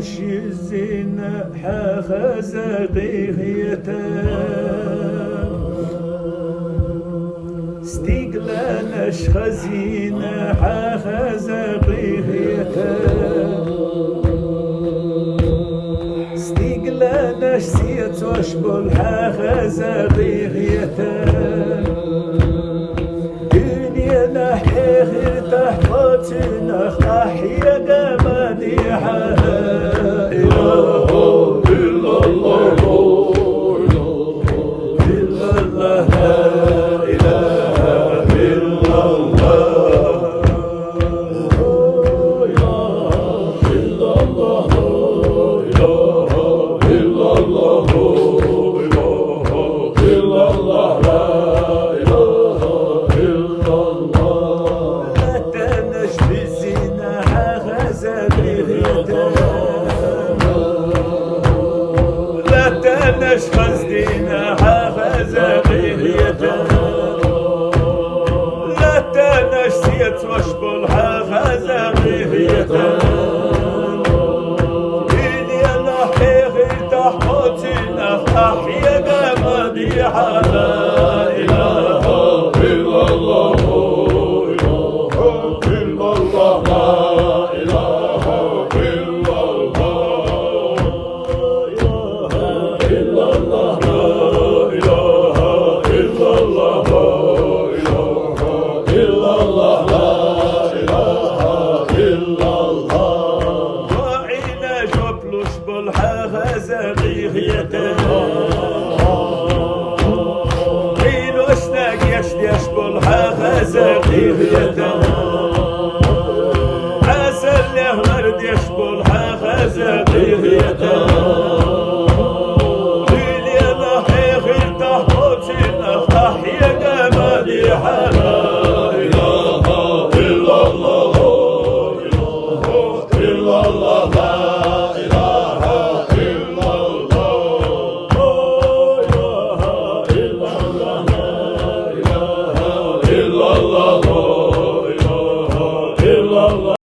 وش الزنا حخزقيغيتا ستيقلانش خزينة حخزقيغيتا ستيقلانش سيتوش بالحخزقيغيتا دنيا نحكي غير تحفظنا أحيا قمديحة لا إله إلا الله إلا الله لا إله إلا الله إلا الله إلا الله إلا الله لا إله إلا الله لا تنش بالزنا حخزقيغيتا لا تنش خزدينا حخزقيغيتا لا تنش سيتوش بالحخزقيغيتا إلي نحكي غير تحقوتنا أحيا قمديحة لا إله إلا الله إلا الله لا إله إلا الله إلا الله لا إله إلا الله إلا الله لا إله إلا الله وعينا جبلوش بالحخزقيغيتا قيلوش ناقيش ديش بالحخزقيغيتا